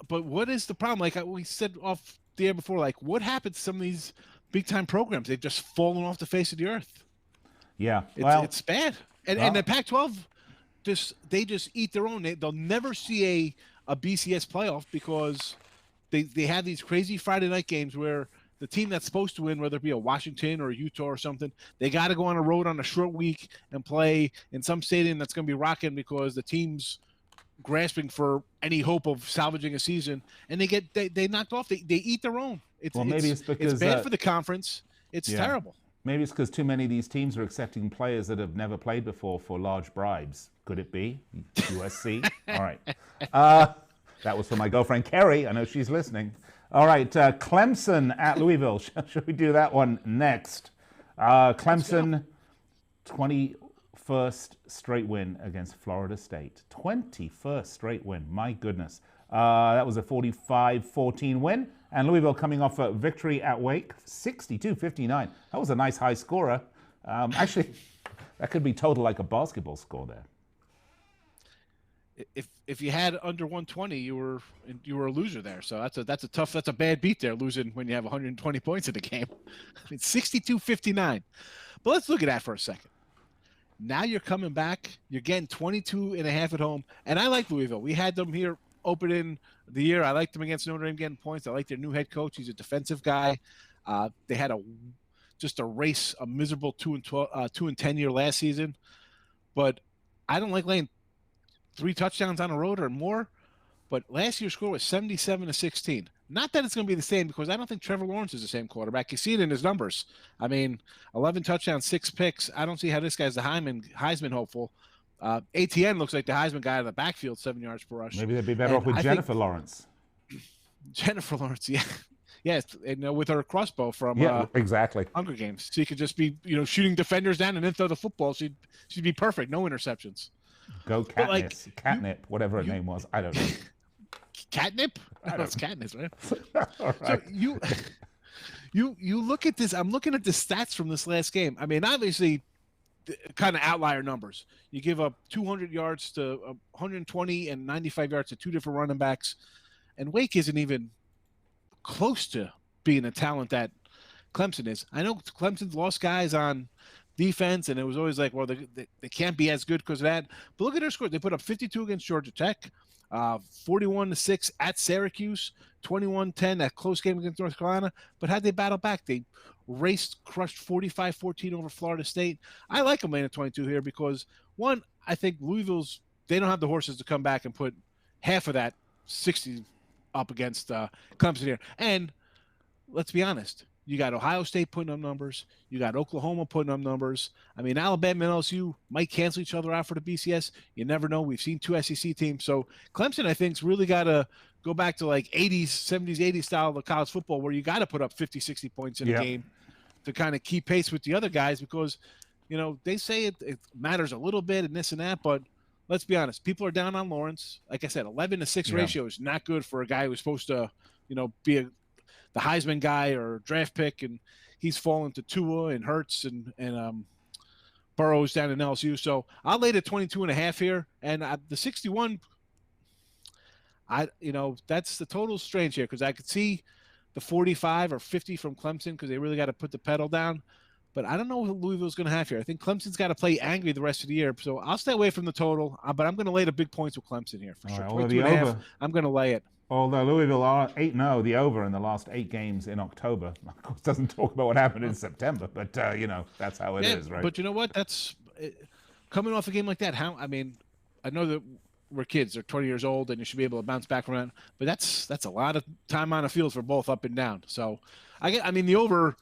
But what is the problem? Like we said off the air before, like what happened to some of these big time programs? They've just fallen off the face of the earth. Yeah, it's bad. And the Pac-12 they just eat their own. They'll never see a BCS playoff because they have these crazy Friday night games where the team that's supposed to win, whether it be a Washington or a Utah or something, they got to go on a road on a short week and play in some stadium that's going to be rocking because the team's grasping for any hope of salvaging a season, and they knocked off. They eat their own. Maybe it's because it's bad for the conference. It's terrible. Maybe it's because too many of these teams are accepting players that have never played before for large bribes. Could it be USC? All right. That was for my girlfriend Kerry. I know she's listening. All right, Clemson at Louisville. Should we do that one next? Clemson, 21st straight win against Florida State. 21st straight win. My goodness. That was a 45-14 win. And Louisville coming off a victory at Wake, 62-59. That was a nice high scorer. Actually, that could be total like a basketball score there. If you had under 120, you were a loser there. So that's a bad beat there, losing when you have 120 points in the game. I mean, 62-59. But let's look at that for a second. Now you're coming back. You're getting 22.5 at home. And I like Louisville. We had them here opening the year. I liked them against Notre Dame getting points. I like their new head coach. He's a defensive guy. They had a miserable 2-10 year last season. But I don't like laying 3 touchdowns on the road or more. But last year's score was 77-16. Not that it's going to be the same because I don't think Trevor Lawrence is the same quarterback. You see it in his numbers. I mean, 11 touchdowns, 6 picks. I don't see how this guy's the Heisman hopeful. ATN looks like the Heisman guy in the backfield, 7 yards per rush. Maybe they'd be better off with Jennifer Lawrence. Jennifer Lawrence, yeah. Yes, with her crossbow from exactly Hunger Games. She could just be, shooting defenders down and then throw the football. She'd be perfect. No interceptions. Go Katniss. Catnip, whatever her name was. I don't know. Catnip? That's Katniss, right? Right. So you look at this. I'm looking at the stats from this last game. I mean, obviously, kind of outlier numbers. You give up 200 yards to 120 and 95 yards to 2 different running backs, and Wake isn't even close to being a talent that Clemson is. I know Clemson's lost guys on defense, and it was always like, well, they can't be as good because of that. But look at their score. They put up 52 against Georgia Tech, 41-6 at Syracuse, 21-10 that close game against North Carolina. But how'd they battle back? They crushed 45-14 over Florida State. I like them laying at 22 here because, one, I think they don't have the horses to come back and put half of that 60 up against Clemson here. And let's be honest, you got Ohio State putting up numbers. You got Oklahoma putting up numbers. I mean, Alabama and LSU might cancel each other out for the BCS. You never know. We've seen 2 SEC teams. So Clemson, I think, has really got to go back to like 80s, 70s, 80s style of college football where you got to put up 50, 60 points in a game to kind of keep pace with the other guys because, they say it matters a little bit and this and that, but let's be honest. People are down on Lawrence. Like I said, 11-6 ratio is not good for a guy who's supposed to, be the Heisman guy or draft pick, and he's fallen to Tua and Hurts and Burrows down in LSU. So I'll lay it at 22.5 here, and the 61. That's the total strange here because I could see the 45 or 50 from Clemson because they really got to put the pedal down. But I don't know what Louisville's going to have here. I think Clemson's got to play angry the rest of the year. So I'll stay away from the total, but I'm going to lay the big points with Clemson here for sure. Right, 22.5, I'm going to lay it. Although Louisville are 8-0, the over in the last 8 games in October. Of course, doesn't talk about what happened in September, but, that's how it is, right? But you know what? That's coming off a game like that. I know that we're kids. They're 20 years old, and you should be able to bounce back from that. But that's a lot of time on the field for both up and down. So, the over,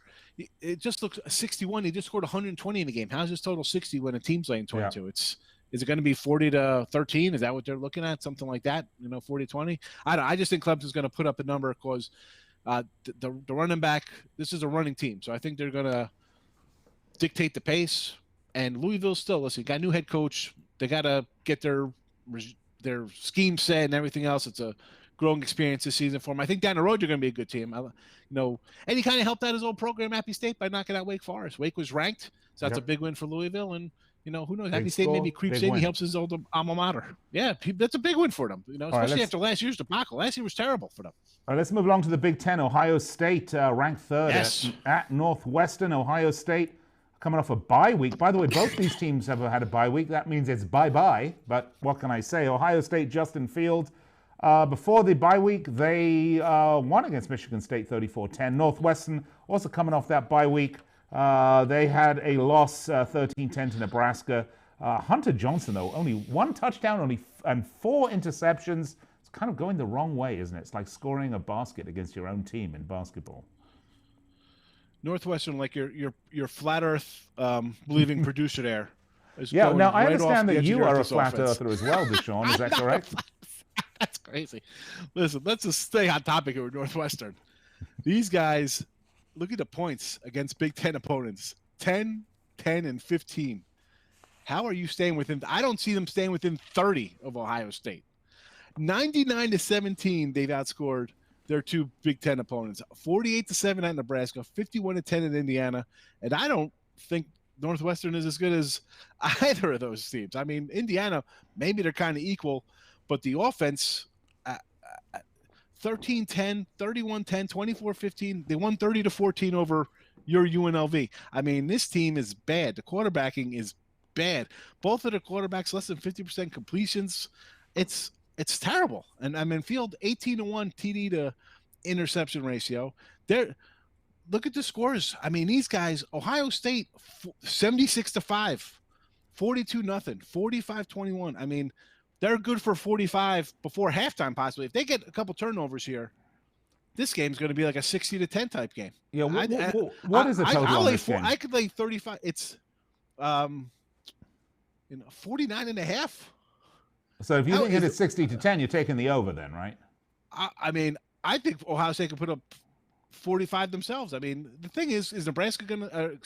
it just looks 61. He just scored 120 in the game. How's his total 60 when a team's laying 22? Yeah. Is it going to be 40-13? Is that what they're looking at? Something like that? 40-20? I just think Clemson's going to put up a number because the running back, this is a running team. So I think they're going to dictate the pace. And Louisville still, listen, got a new head coach. They got to get their scheme set and everything else. It's a growing experience this season for them. I think down the road, you're going to be a good team. And he kind of helped out his old program, Appy State, by knocking out Wake Forest. Wake was ranked, so that's a big win for Louisville. And, who knows? Appy State maybe creeps in. He helps his old alma mater. Yeah, that's a big win for them, especially after last year's debacle. Last year was terrible for them. All right, let's move along to the Big Ten. Ohio State ranked third at Northwestern. Ohio State coming off a bye week. By the way, both these teams have had a bye week. That means it's bye-bye. But what can I say? Ohio State, Justin Fields. Before the bye week, they won against Michigan State 34-10. Northwestern also coming off that bye week. They had a loss 13-10 to Nebraska. Hunter Johnson, though, only 1 touchdown and 4 interceptions. It's kind of going the wrong way, isn't it? It's like scoring a basket against your own team in basketball. Northwestern, like your flat Earth believing producer there. Yeah, now I understand that you are a flat earther as well, Deshaun. Is that correct? That's crazy. Listen, let's just stay on topic here with Northwestern. These guys, look at the points against Big Ten opponents. 10, 10, and 15. How are you staying within? I don't see them staying within 30 of Ohio State. 99-17, they've outscored their 2 Big Ten opponents. 48-7 at Nebraska, 51-10 at Indiana. And I don't think Northwestern is as good as either of those teams. I mean, Indiana, maybe they're kind of equal, but the offense, 13-10, 31-10, 24-15, they won 30-14 over your UNLV. I mean, this team is bad. The quarterbacking is bad. Both of the quarterbacks, less than 50% completions. It's terrible. And Field, 18-1 TD to interception ratio. Look at the scores. I mean, these guys, Ohio State, 76-5, 42-0, 45-21. I mean, they're good for 45 before halftime, possibly. If they get a couple turnovers here, this game's going to be like a 60-10 type game. Yeah, what is the total on this game? I could lay 35. It's 49.5. So if you think it's 60-10, you're taking the over then, right? I mean, I think Ohio State could put up 45 themselves. I mean, the thing is Nebraska going to,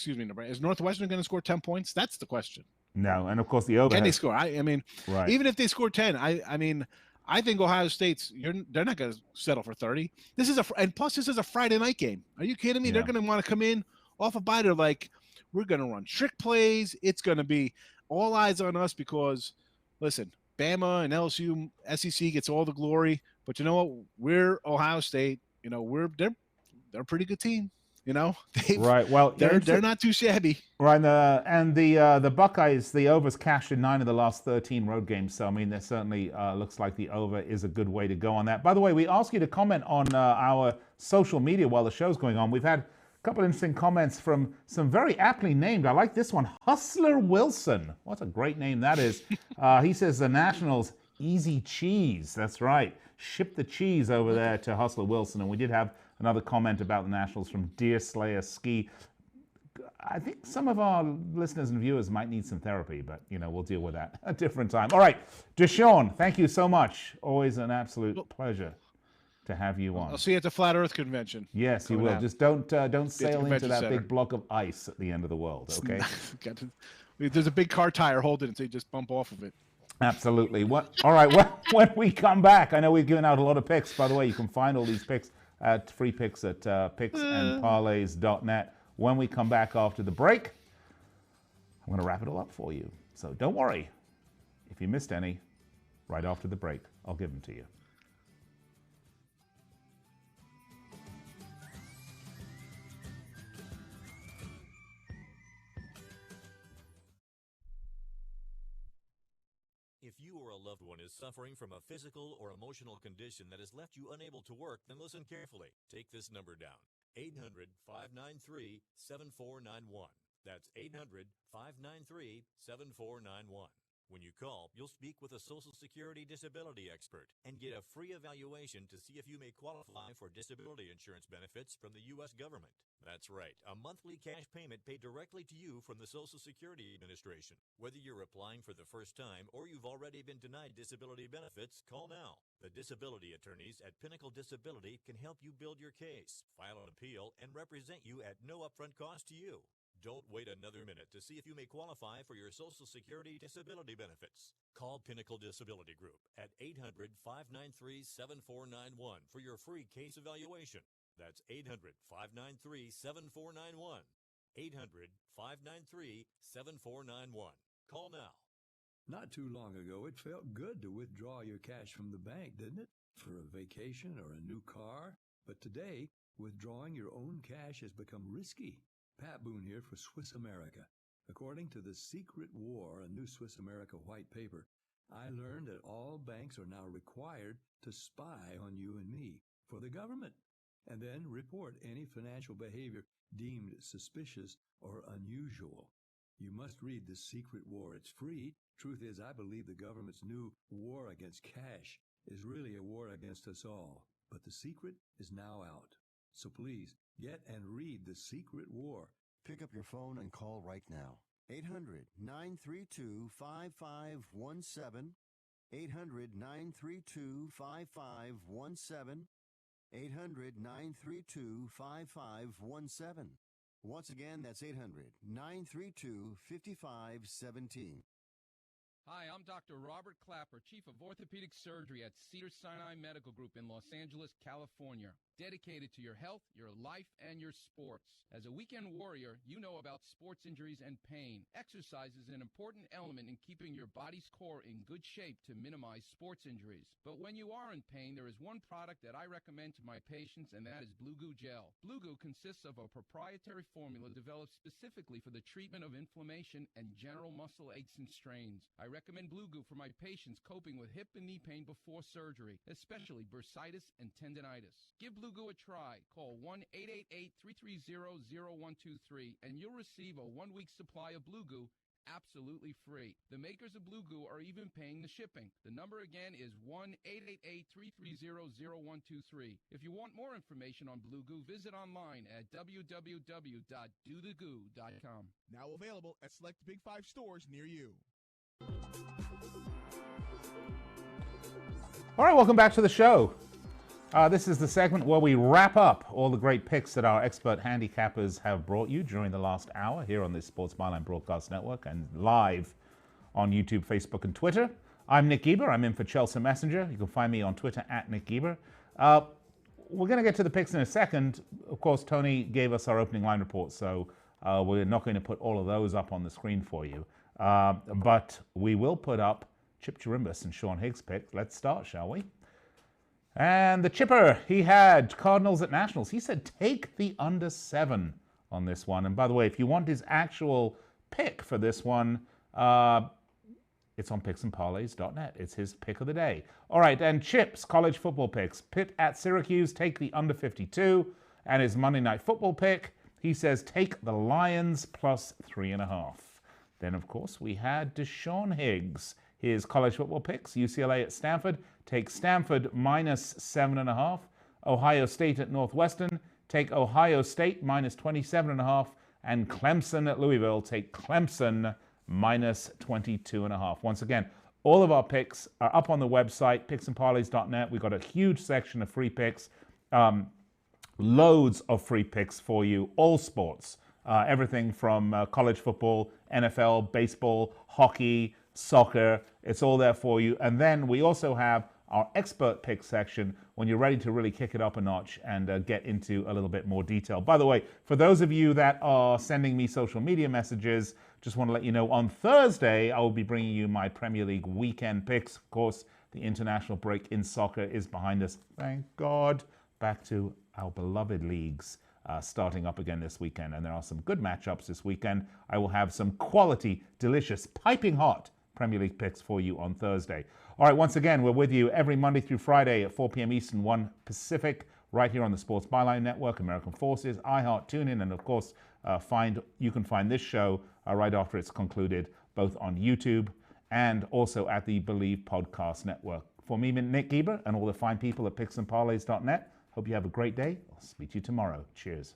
is Northwestern going to score 10 points? That's the question. No, and of course the over. Can they score? I mean, right. Even if they score 10, I think Ohio State's, they're not going to settle for 30. And plus this is a Friday night game. Are you kidding me? Yeah. They're going to want to come in off a bye. They're like, we're going to run trick plays. It's going to be all eyes on us because, listen, Bama and LSU, SEC gets all the glory, but you know what? We're Ohio State. They're a pretty good team. Right. Well, they're not too shabby. Right. And the Buckeyes, the overs cashed in 9 of the last 13 road games. So I mean, there certainly looks like the over is a good way to go on that. By the way, we ask you to comment on our social media while the show's going on. We've had a couple of interesting comments from some very aptly named. I like this one, Hustler Wilson. What a great name that is. He says the Nationals easy cheese. That's right. Ship the cheese over there to Hustler Wilson. And we did have another comment about the Nationals from Deer Slayer Ski. I think some of our listeners and viewers might need some therapy, but, we'll deal with that a different time. All right, Deshaun, thank you so much. Always an absolute pleasure to have you on. I'll see you at the Flat Earth Convention. Yes, you will. Out. Just don't sail into that big block of ice at the end of the world, okay? There's a big car tire holding it, so you just bump off of it. Absolutely. All right, when we come back, I know we've given out a lot of picks. By the way, you can find all these picks at free picks at picksandparlays.net. When we come back after the break, I'm going to wrap it all up for you. So don't worry. If you missed any, right after the break, I'll give them to you. If you or a loved one is suffering from a physical or emotional condition that has left you unable to work, then listen carefully. Take this number down. 800-593-7491. That's 800-593-7491. When you call, you'll speak with a Social Security disability expert and get a free evaluation to see if you may qualify for disability insurance benefits from the U.S. government. That's right, a monthly cash payment paid directly to you from the Social Security Administration. Whether you're applying for the first time or you've already been denied disability benefits, call now. The disability attorneys at Pinnacle Disability can help you build your case, file an appeal, and represent you at no upfront cost to you. Don't wait another minute to see if you may qualify for your Social Security disability benefits. Call Pinnacle Disability Group at 800-593-7491 for your free case evaluation. That's 800-593-7491. 800-593-7491. Call now. Not too long ago, it felt good to withdraw your cash from the bank, didn't it? For a vacation or a new car. But today, withdrawing your own cash has become risky. Pat Boone here for Swiss America. According to The Secret War, a new Swiss America white paper, I learned that all banks are now required to spy on you and me for the government, and then report any financial behavior deemed suspicious or unusual. You must read The Secret War. It's free. Truth is, I believe the government's new war against cash is really a war against us all. But the secret is now out. So please, get and read The Secret War. Pick up your phone and call right now. 800-932-5517. 800-932-5517. 800-932-5517. Once again, that's 800-932-5517. Hi, I'm Dr. Robert Clapper, Chief of Orthopedic Surgery at Cedars-Sinai Medical Group in Los Angeles, California. Dedicated to your health, your life, and your sports. As a weekend warrior, you know about sports injuries and pain. Exercise is an important element in keeping your body's core in good shape to minimize sports injuries. But when you are in pain, there is one product that I recommend to my patients, and that is Blue Goo Gel. Blue Goo consists of a proprietary formula developed specifically for the treatment of inflammation and general muscle aches and strains. I recommend Blue Goo for my patients coping with hip and knee pain before surgery, especially bursitis and tendinitis. Give Blue Goo a try. Call 1-888-330-0123 and you'll receive a 1-week supply of Blue Goo absolutely free. The makers of Blue Goo are even paying the shipping. The number again is 1-888-330-0123. If you want more information on Blue Goo, visit online at www.dothegoo.com. Now available at select Big 5 stores near you. All right, welcome back to the show. This is the segment where we wrap up all the great picks that our expert handicappers have brought you during the last hour here on the Sports Byline Broadcast Network and live on YouTube, Facebook, and Twitter. I'm Nick Geber. I'm in for Chelsea Messenger. You can find me on Twitter at Nick Geber. We're going to get to the picks in a second. Of course, Tony gave us our opening line report, so we're not going to put all of those up on the screen for you. But we will put up Chip Chirimbes and Sean Higgs' pick. Let's start, shall we? And the Chipper, he had Cardinals at Nationals. He said take the under 7 on this one. And by the way, if you want his actual pick for this one, it's on picksandparlays.net. It's his pick of the day. All right, and Chip's college football picks. Pitt at Syracuse, take the under 52. And his Monday Night Football pick, he says take the Lions plus 3.5. Then, of course, we had Deshaun Higgs. His college football picks, UCLA at Stanford, take Stanford minus 7.5. Ohio State at Northwestern, take Ohio State minus 27.5. And Clemson at Louisville, take Clemson minus 22.5. Once again, all of our picks are up on the website, picksandparlays.net. We've got a huge section of free picks, loads of free picks for you, all sports. Everything from college football, NFL, baseball, hockey, soccer. It's all there for you. And then we also have our expert pick section when you're ready to really kick it up a notch and get into a little bit more detail. By the way, for those of you that are sending me social media messages, just want to let you know on Thursday, I will be bringing you my Premier League weekend picks. Of course, the international break in soccer is behind us. Thank God. Back to our beloved leagues. Starting up again this weekend, and there are some good matchups this weekend. I will have some quality, delicious, piping hot Premier League picks for you on Thursday. All right, once again, we're with you every Monday through Friday at 4 p.m. Eastern, 1 Pacific, right here on the Sports Byline Network, American Forces, iHeart, TuneIn, and of course, you can find this show right after it's concluded, both on YouTube and also at the Believe Podcast Network. For me, Nick Geber, and all the fine people at picksandparlays.net, hope you have a great day. I'll speak to you tomorrow. Cheers.